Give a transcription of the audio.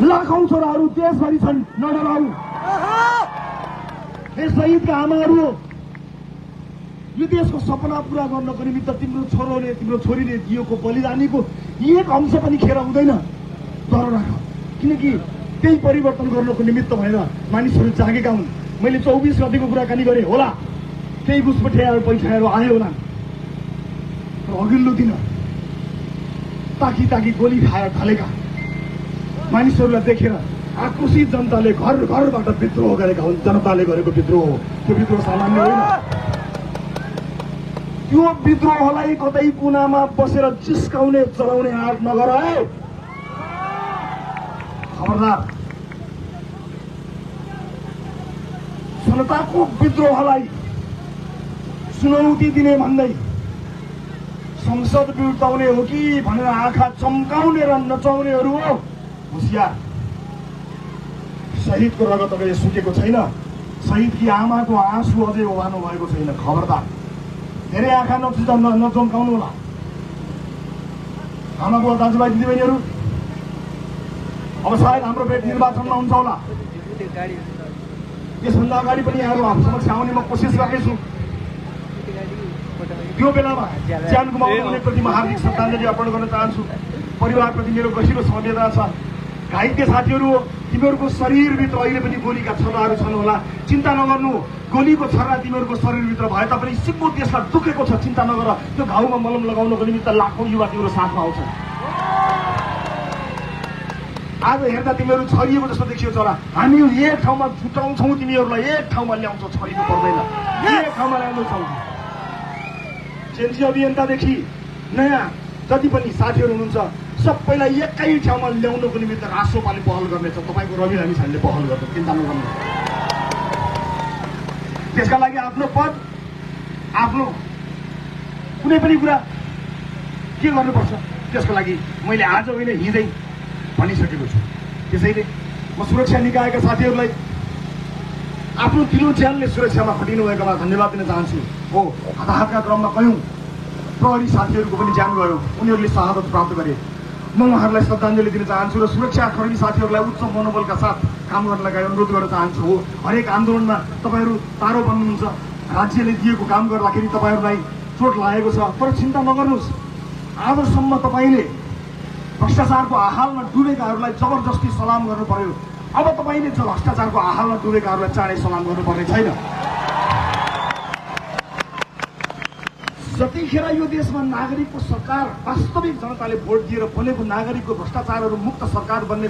लाखौं छोराहरू देशभरि छन्, नडराउ। हे शहीदका आमाहरू, यो देशको सपना पूरा गर्नको निमित्त तिम्रो छोरोले तिम्रो छोरीले दिएको बलिदानीको एक अंश पनि खेर हुँदैन। डर राख, किनकि त्यही परिवर्तन गर्नको निमित्त भएर मानिसहरू जागेका हुन्। मैले 24 गतिको कुराकानी गरेँ होला, केही घुसपठियाहरू पैसाहरू आयो होला, तर अघिल्लो दिन ताकी ताकी गोली खाएर ढलेका मानिसहरूलाई देखेर आक्रोशित जनताले घर घरबाट विद्रोह गरेका हुन्। जनताले गरेको विद्रोह हो, त्यो विद्रोह सामान्य होइन। त्यो विद्रोहलाई कतै कुनामा बसेर जिस्काउने चलाउने आँट नगर है, खबरदार। जनताको विद्रोहलाई चुनौती दिने भन्दै संसद बिउताउने हो कि भनेर आँखा चम्काउने र नचाउनेहरू हो होशियार। शहीदको रगत अझै सुकेको छैन, शहीदकी आमाको आँसु अझै ओभानो भएको छैन। खबरदार, धेरै आँखा नचम्काउनु होला। आमा बुवा दाजुभाइ दिदीबहिनीहरू, अब सायद हाम्रो भेट निर्वाचनमा हुन्छ होला। यसभन्दा अगाडि पनि यहाँहरू हाम्रो समक्ष आउने म कोसिस गर्नेछु। त्यो बेलामा ज्यान गुमाउनेप्रति म हार्दिक श्रद्धाञ्जली अर्पण गर्न चाहन्छु। परिवारप्रति मेरो गहिरो संवेदना छ। घाइते साथीहरू हो, तिमीहरूको शरीरभित्र अहिले पनि गोलीका छर्राहरू छन् होला, चिन्ता नगर्नु। गोलीको छर्रा तिमीहरूको शरीरभित्र भए तापनि सिक्को देशलाई दुखेको छ, चिन्ता नगर। त्यो घाउमा मलम लगाउनको निमित्त लाखौं युवा तिम्रो साथमा आउँछन्। आज हेर्दा तिमीहरू छरिएको जस्तो देखियो होला। हामी एक ठाउँमा छुट्याउँछौँ, तिमीहरूलाई एक ठाउँमा ल्याउँछौँ, छरिनु पर्दैन, एक ठाउँमा ल्याउँछौँ। जेएनजी अभियन्तादेखि नयाँ जति पनि साथीहरू हुनुहुन्छ सबैलाई एकै ठाउँमा ल्याउनको निमित्त राष्ट्रपाले पहल गर्नेछ। तपाईँको रवि लामिछानेले पहल गर्छ, चिन्ता नगर्नु। त्यसका लागि आफ्नो पद, आफ्नो कुनै पनि कुरा के गर्नुपर्छ त्यसको लागि मैले आज होइन हिजै भनिसकेको छु। त्यसैले म सुरक्षा निकायका साथीहरूलाई आफ्नो दिलो ज्यानले सुरक्षामा खटिनु भएकोमा धन्यवाद दिन चाहन्छु। हो, हताहतका क्रममा कयौं प्रहरी साथीहरूको पनि ज्यान गयो, उनीहरूले शहादत प्राप्त गरे। म उहाँहरूलाई श्रद्धाञ्जली दिन चाहन्छु र सुरक्षाकर्मी साथीहरूलाई उच्च मनोबलका साथ काम गर्नलाई अनुरोध गर्न चाहन्छु। हो, हरेक आन्दोलनमा तपाईँहरू तारो बन्नुहुन्छ। राज्यले दिएको काम गर्दाखेरि तपाईँहरूलाई चोट लागेको छ, तर चिन्ता नगर्नुहोस्। आजसम्म तपाईँले भ्रष्टाचारको आहालमा डुबेकाहरूलाई जबरजस्ती सलाम गर्नु पर्यो। अब तपाईँले भ्रष्टाचारको आहालमा डुबेकाहरूलाई चाँडै सलाम गर्नुपर्ने छैन। जतिखेर यो देशमा नागरिकको सरकार, वास्तविक जनताले भोट दिएर बनेको नागरिकको भ्रष्टाचारहरू मुक्त सरकार बन्नेछ,